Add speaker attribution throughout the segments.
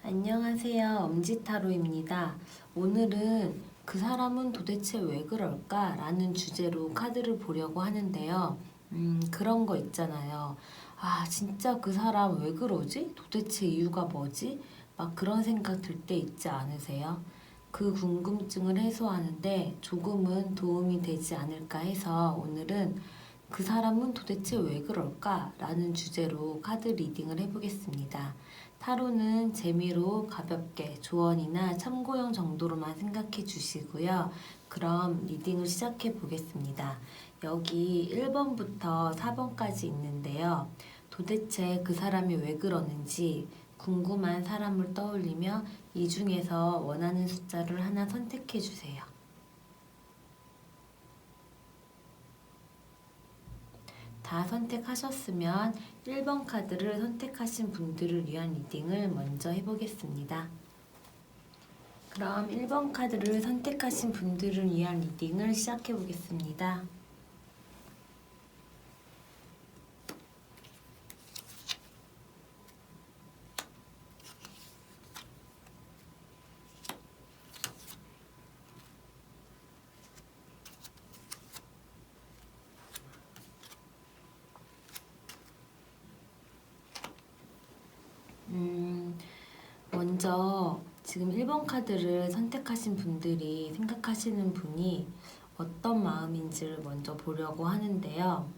Speaker 1: 안녕하세요. 엄지타로입니다. 오늘은 그 사람은 도대체 왜 그럴까? 라는 주제로 카드를 보려고 하는데요. 그런 거 있잖아요. 아, 진짜 그 사람 왜 그러지? 도대체 이유가 뭐지? 막 그런 생각 들 때 있지 않으세요? 그 궁금증을 해소하는데 조금은 도움이 되지 않을까 해서 오늘은 그 사람은 도대체 왜 그럴까? 라는 주제로 카드 리딩을 해보겠습니다. 타로는 재미로 가볍게 조언이나 참고용 정도로만 생각해 주시고요. 그럼 리딩을 시작해 보겠습니다. 여기 1번부터 4번까지 있는데요. 도대체 그 사람이 왜 그러는지 궁금한 사람을 떠올리며 이 중에서 원하는 숫자를 하나 선택해 주세요. 다 선택하셨으면 1번 카드를 선택하신 분들을 위한 리딩을 먼저 해보겠습니다. 그럼 1번 카드를 선택하신 분들을 위한 리딩을 시작해 보겠습니다. 먼저 지금 1번 카드를 선택하신 분들이 생각하시는 분이 어떤 마음인지를 먼저 보려고 하는데요.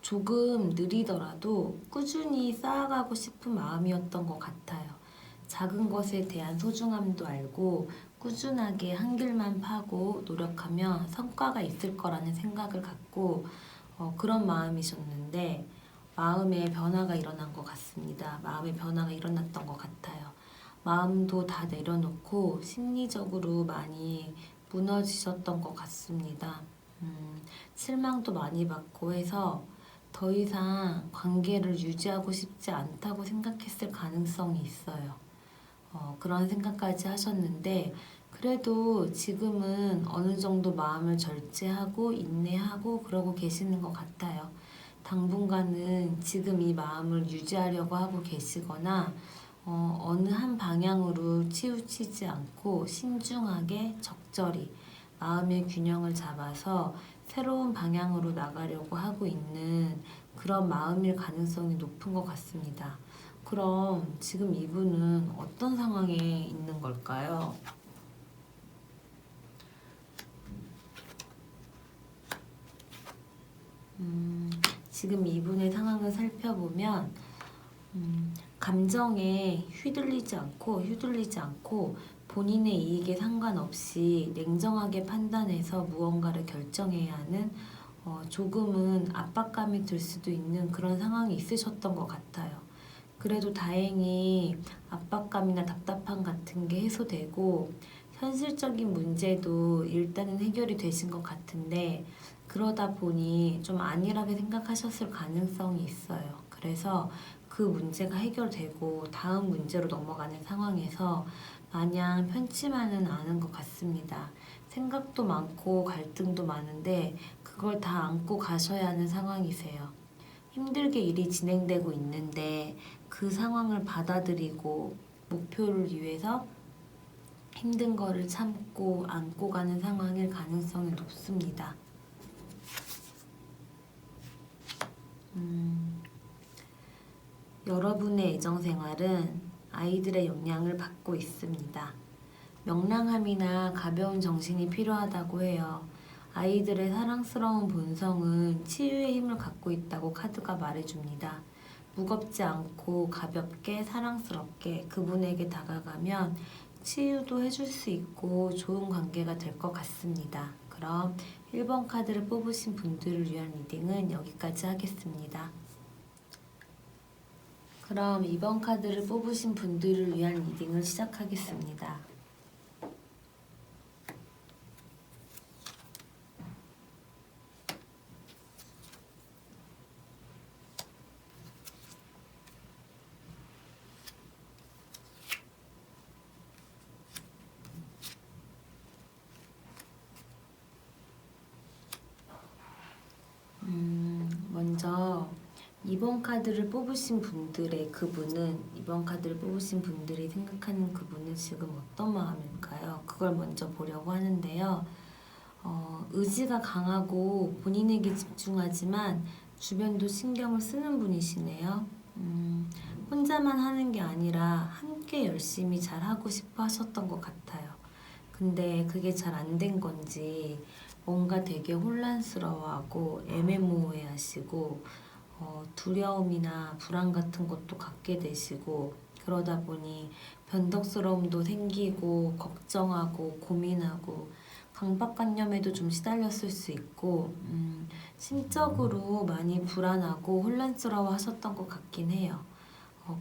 Speaker 1: 조금 느리더라도 꾸준히 쌓아가고 싶은 마음이었던 것 같아요. 작은 것에 대한 소중함도 알고 꾸준하게 한 길만 파고 노력하면 성과가 있을 거라는 생각을 갖고 그런 마음이셨는데 마음의 변화가 일어난 것 같습니다. 마음의 변화가 일어났던 것 같아요. 마음도 다 내려놓고 심리적으로 많이 무너지셨던 것 같습니다. 실망도 많이 받고 해서 더 이상 관계를 유지하고 싶지 않다고 생각했을 가능성이 있어요. 그런 생각까지 하셨는데 그래도 지금은 어느 정도 마음을 절제하고 인내하고 그러고 계시는 것 같아요. 당분간은 지금 이 마음을 유지하려고 하고 계시거나 어느 한 방향으로 치우치지 않고 신중하게 적절히 마음의 균형을 잡아서 새로운 방향으로 나가려고 하고 있는 그런 마음일 가능성이 높은 것 같습니다. 그럼 지금 이분은 어떤 상황에 있는 걸까요? 지금 이분의 상황을 살펴보면 감정에 휘둘리지 않고 본인의 이익에 상관없이 냉정하게 판단해서 무언가를 결정해야 하는 조금은 압박감이 들 수도 있는 그런 상황이 있으셨던 것 같아요. 그래도 다행히 압박감이나 답답함 같은 게 해소되고 현실적인 문제도 일단은 해결이 되신 것 같은데 그러다 보니 좀 안일하게 생각하셨을 가능성이 있어요. 그래서 그 문제가 해결되고 다음 문제로 넘어가는 상황에서 마냥 편치만은 않은 것 같습니다. 생각도 많고 갈등도 많은데 그걸 다 안고 가셔야 하는 상황이세요. 힘들게 일이 진행되고 있는데 그 상황을 받아들이고 목표를 위해서 힘든 거를 참고 안고 가는 상황일 가능성이 높습니다. 여러분의 애정생활은 아이들의 영향을 받고 있습니다. 명랑함이나 가벼운 정신이 필요하다고 해요. 아이들의 사랑스러운 본성은 치유의 힘을 갖고 있다고 카드가 말해줍니다. 무겁지 않고 가볍게 사랑스럽게 그분에게 다가가면 치유도 해줄 수 있고 좋은 관계가 될 것 같습니다. 그럼 1번 카드를 뽑으신 분들을 위한 리딩은 여기까지 하겠습니다. 그럼 2번 카드를 뽑으신 분들을 위한 리딩을 시작하겠습니다. 먼저 2번 카드를 뽑으신 분들의 그분은, 2번 카드를 뽑으신 분들이 생각하는 그분은 지금 어떤 마음일까요? 그걸 먼저 보려고 하는데요. 의지가 강하고 본인에게 집중하지만 주변도 신경을 쓰는 분이시네요. 혼자만 하는 게 아니라 함께 열심히 잘 하고 싶어 하셨던 것 같아요. 근데 그게 잘 안 된 건지 뭔가 되게 혼란스러워하고 애매모호해 하시고 두려움이나 불안 같은 것도 갖게 되시고 그러다 보니 변덕스러움도 생기고 걱정하고 고민하고 강박관념에도 좀 시달렸을 수 있고 심적으로 많이 불안하고 혼란스러워 하셨던 것 같긴 해요.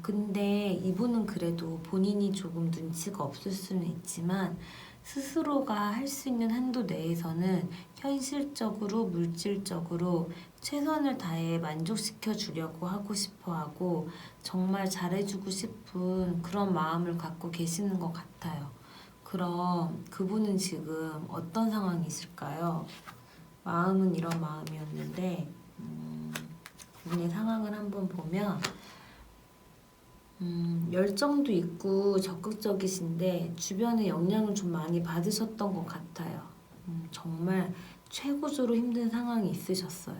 Speaker 1: 근데 이분은 그래도 본인이 조금 눈치가 없을 수는 있지만 스스로가 할 수 있는 한도 내에서는 현실적으로 물질적으로 최선을 다해 만족시켜 주려고 하고 싶어 하고 정말 잘해주고 싶은 그런 마음을 갖고 계시는 것 같아요. 그럼 그분은 지금 어떤 상황이실까요? 마음은 이런 마음이었는데 그분의 상황을 한번 보면 열정도 있고 적극적이신데 주변의 영향을 좀 많이 받으셨던 것 같아요. 정말 최고조로 힘든 상황이 있으셨어요.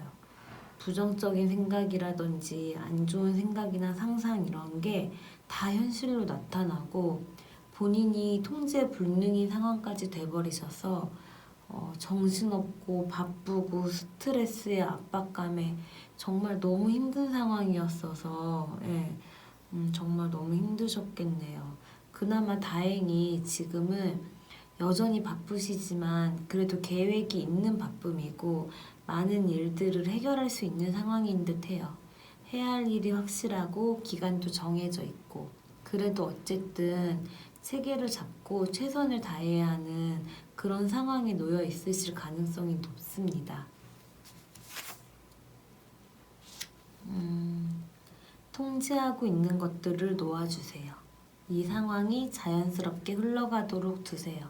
Speaker 1: 부정적인 생각이라든지 안 좋은 생각이나 상상 이런 게 다 현실로 나타나고 본인이 통제 불능인 상황까지 돼버리셔서 정신없고 바쁘고 스트레스에 압박감에 정말 너무 힘든 상황이었어서 예. 정말 너무 힘드셨겠네요. 그나마 다행히 지금은 여전히 바쁘시지만 그래도 계획이 있는 바쁨이고 많은 일들을 해결할 수 있는 상황인 듯해요. 해야 할 일이 확실하고 기간도 정해져 있고 그래도 어쨌든 체계를 잡고 최선을 다해야 하는 그런 상황에 놓여 있으실 가능성이 높습니다. 통제하고 있는 것들을 놓아주세요. 이 상황이 자연스럽게 흘러가도록 두세요.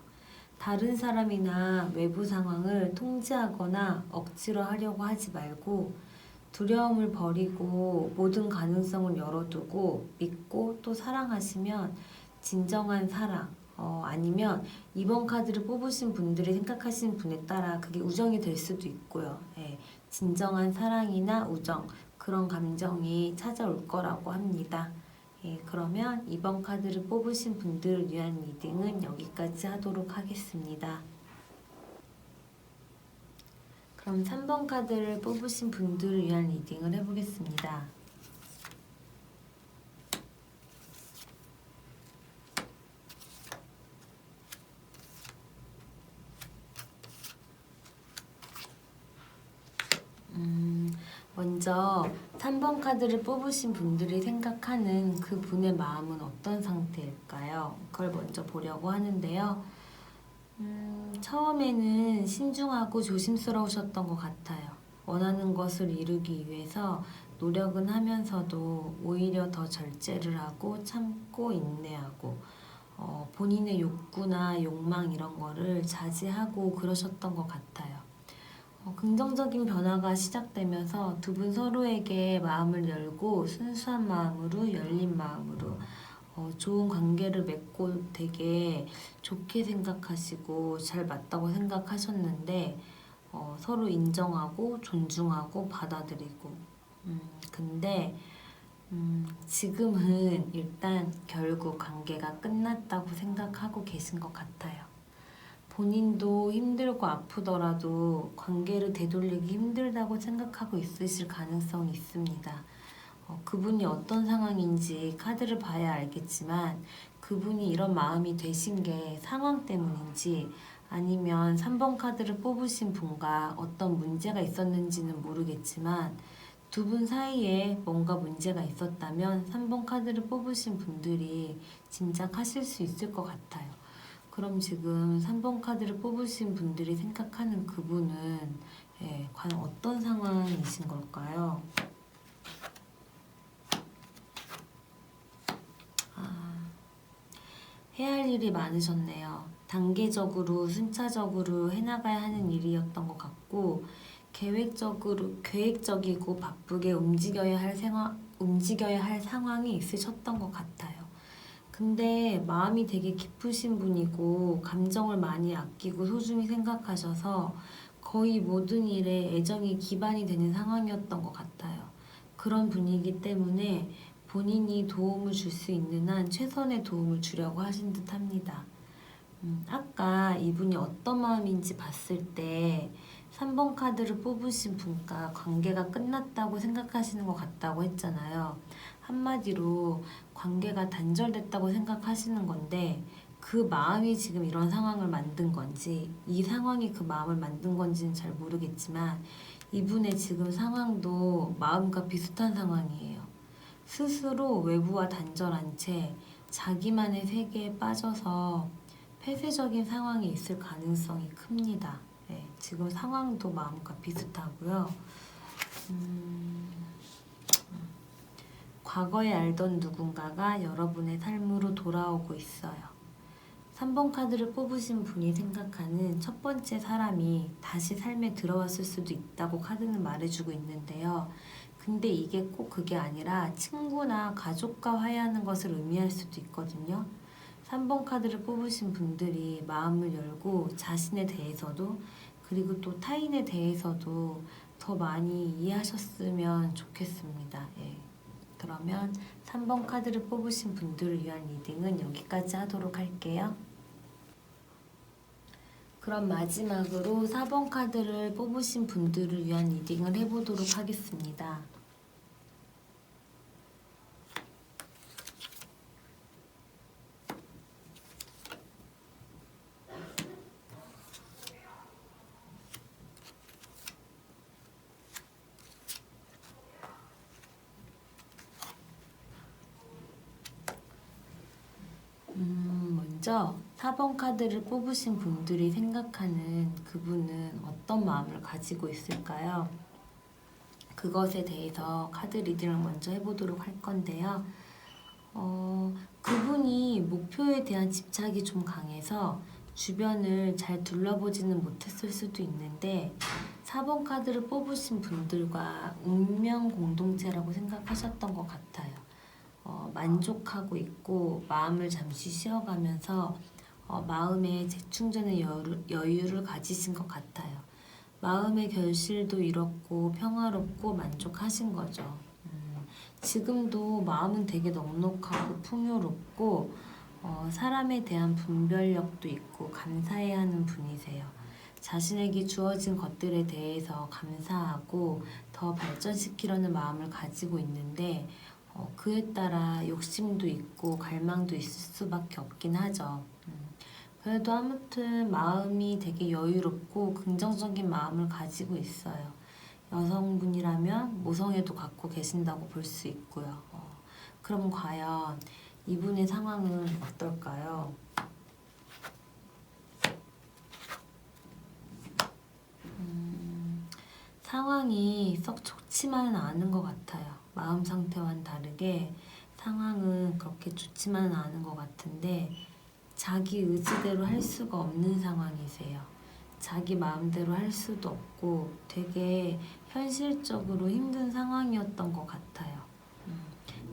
Speaker 1: 다른 사람이나 외부 상황을 통제하거나 억지로 하려고 하지 말고 두려움을 버리고 모든 가능성을 열어두고 믿고 또 사랑하시면 진정한 사랑 아니면 이번 카드를 뽑으신 분들이 생각하시는 분에 따라 그게 우정이 될 수도 있고요. 예, 진정한 사랑이나 우정 그런 감정이 찾아올 거라고 합니다. 예, 그러면 이번 카드를 뽑으신 분들을 위한 리딩은 여기까지 하도록 하겠습니다. 그럼 3번 카드를 뽑으신 분들을 위한 리딩을 해보겠습니다. 먼저 3번 카드를 뽑으신 분들이 생각하는 그 분의 마음은 어떤 상태일까요? 그걸 먼저 보려고 하는데요. 처음에는 신중하고 조심스러우셨던 것 같아요. 원하는 것을 이루기 위해서 노력은 하면서도 오히려 더 절제를 하고 참고 인내하고 본인의 욕구나 욕망 이런 거를 자제하고 그러셨던 것 같아요. 긍정적인 변화가 시작되면서 두 분 서로에게 마음을 열고 순수한 마음으로 열린 마음으로 좋은 관계를 맺고 되게 좋게 생각하시고 잘 맞다고 생각하셨는데 서로 인정하고 존중하고 받아들이고 근데 지금은 일단 결국 관계가 끝났다고 생각하고 계신 것 같아요. 본인도 힘들고 아프더라도 관계를 되돌리기 힘들다고 생각하고 있으실 가능성이 있습니다. 그분이 어떤 상황인지 카드를 봐야 알겠지만 그분이 이런 마음이 되신 게 상황 때문인지 아니면 3번 카드를 뽑으신 분과 어떤 문제가 있었는지는 모르겠지만 두 분 사이에 뭔가 문제가 있었다면 3번 카드를 뽑으신 분들이 짐작하실 수 있을 것 같아요. 그럼 지금 3번 카드를 뽑으신 분들이 생각하는 그분은 과연 어떤 상황이신 걸까요? 해야 할 일이 많으셨네요. 단계적으로 순차적으로 해나가야 하는 일이었던 것 같고 계획적이고 바쁘게 움직여야 할 상황이 있으셨던 것 같아요. 근데 마음이 되게 깊으신 분이고 감정을 많이 아끼고 소중히 생각하셔서 거의 모든 일에 애정이 기반이 되는 상황이었던 것 같아요. 그런 분이기 때문에 본인이 도움을 줄 수 있는 한 최선의 도움을 주려고 하신 듯 합니다. 아까 이분이 어떤 마음인지 봤을 때 3번 카드를 뽑으신 분과 관계가 끝났다고 생각하시는 것 같다고 했잖아요. 한마디로 관계가 단절됐다고 생각하시는 건데 그 마음이 지금 이런 상황을 만든 건지 이 상황이 그 마음을 만든 건지는 잘 모르겠지만 이분의 지금 상황도 마음과 비슷한 상황이에요. 스스로 외부와 단절한 채 자기만의 세계에 빠져서 폐쇄적인 상황이 있을 가능성이 큽니다. 네, 지금 상황도 마음과 비슷하고요. 과거에 알던 누군가가 여러분의 삶으로 돌아오고 있어요. 3번 카드를 뽑으신 분이 생각하는 첫 번째 사람이 다시 삶에 들어왔을 수도 있다고 카드는 말해주고 있는데요. 근데 이게 꼭 그게 아니라 친구나 가족과 화해하는 것을 의미할 수도 있거든요. 3번 카드를 뽑으신 분들이 마음을 열고 자신에 대해서도 그리고 또 타인에 대해서도 더 많이 이해하셨으면 좋겠습니다. 예. 그러면 3번 카드를 뽑으신 분들을 위한 리딩은 여기까지 하도록 할게요. 그럼 마지막으로 4번 카드를 뽑으신 분들을 위한 리딩을 해보도록 하겠습니다. 먼저 4번 카드를 뽑으신 분들이 생각하는 그분은 어떤 마음을 가지고 있을까요? 그것에 대해서 카드 리딩을 먼저 해보도록 할 건데요. 그분이 목표에 대한 집착이 좀 강해서 주변을 잘 둘러보지는 못했을 수도 있는데 4번 카드를 뽑으신 분들과 운명 공동체라고 생각하셨던 것 같아요. 만족하고 있고 마음을 잠시 쉬어가면서 마음의 재충전의 여유를 가지신 것 같아요. 마음의 결실도 이뤘고 평화롭고 만족하신 거죠. 지금도 마음은 되게 넉넉하고 풍요롭고 사람에 대한 분별력도 있고 감사해야 하는 분이세요. 자신에게 주어진 것들에 대해서 감사하고 더 발전시키려는 마음을 가지고 있는데 그에 따라 욕심도 있고 갈망도 있을 수밖에 없긴 하죠. 그래도 아무튼 마음이 되게 여유롭고 긍정적인 마음을 가지고 있어요. 여성분이라면 모성애도 갖고 계신다고 볼 수 있고요. 그럼 과연 이분의 상황은 어떨까요? 상황이 썩 좋지만은 않은 것 같아요. 마음 상태와는 다르게 상황은 그렇게 좋지만은 않은 것 같은데 자기 의지대로 할 수가 없는 상황이세요. 자기 마음대로 할 수도 없고 되게 현실적으로 힘든 상황이었던 것 같아요.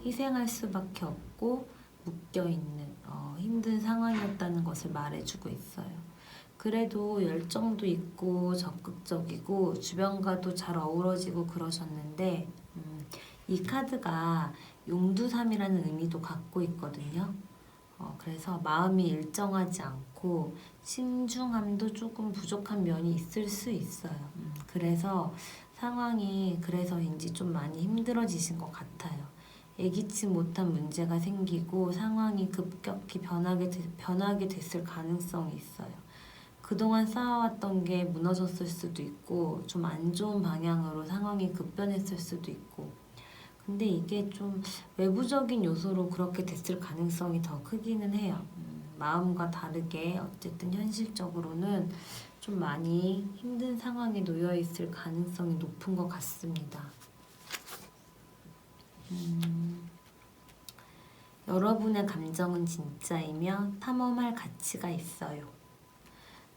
Speaker 1: 희생할 수밖에 없고 묶여있는 힘든 상황이었다는 것을 말해주고 있어요. 그래도 열정도 있고 적극적이고 주변과도 잘 어우러지고 그러셨는데 이 카드가 용두삼이라는 의미도 갖고 있거든요. 그래서 마음이 일정하지 않고 신중함도 조금 부족한 면이 있을 수 있어요. 그래서 상황이 그래서인지 좀 많이 힘들어지신 것 같아요. 예기치 못한 문제가 생기고 상황이 급격히 변하게 됐을 가능성이 있어요. 그동안 쌓아왔던 게 무너졌을 수도 있고 좀 안 좋은 방향으로 상황이 급변했을 수도 있고 근데 이게 좀 외부적인 요소로 그렇게 됐을 가능성이 더 크기는 해요. 마음과 다르게 어쨌든 현실적으로는 좀 많이 힘든 상황에 놓여 있을 가능성이 높은 것 같습니다. 여러분의 감정은 진짜이며 탐험할 가치가 있어요.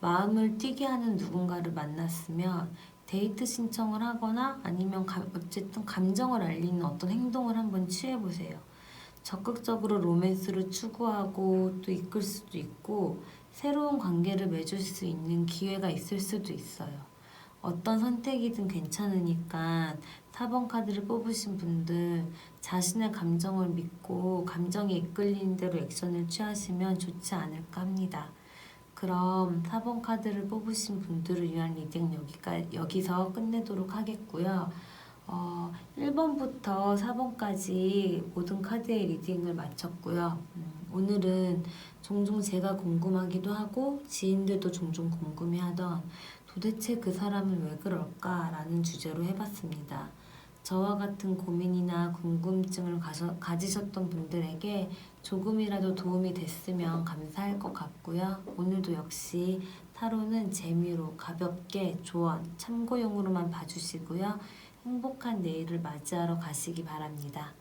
Speaker 1: 마음을 뛰게 하는 누군가를 만났으면 데이트 신청을 하거나 아니면 어쨌든 감정을 알리는 어떤 행동을 한번 취해보세요. 적극적으로 로맨스를 추구하고 또 이끌 수도 있고 새로운 관계를 맺을 수 있는 기회가 있을 수도 있어요. 어떤 선택이든 괜찮으니까 4번 카드를 뽑으신 분들 자신의 감정을 믿고 감정에 이끌리는 대로 액션을 취하시면 좋지 않을까 합니다. 그럼 4번 카드를 뽑으신 분들을 위한 리딩 여기서 끝내도록 하겠고요. 1번부터 4번까지 모든 카드의 리딩을 마쳤고요. 오늘은 종종 제가 궁금하기도 하고 지인들도 종종 궁금해하던 도대체 그 사람은 왜 그럴까라는 주제로 해봤습니다. 저와 같은 고민이나 궁금증을 가지셨던 분들에게 조금이라도 도움이 됐으면 감사할 것 같고요. 오늘도 역시 타로는 재미로 가볍게 조언, 참고용으로만 봐주시고요. 행복한 내일을 맞이하러 가시기 바랍니다.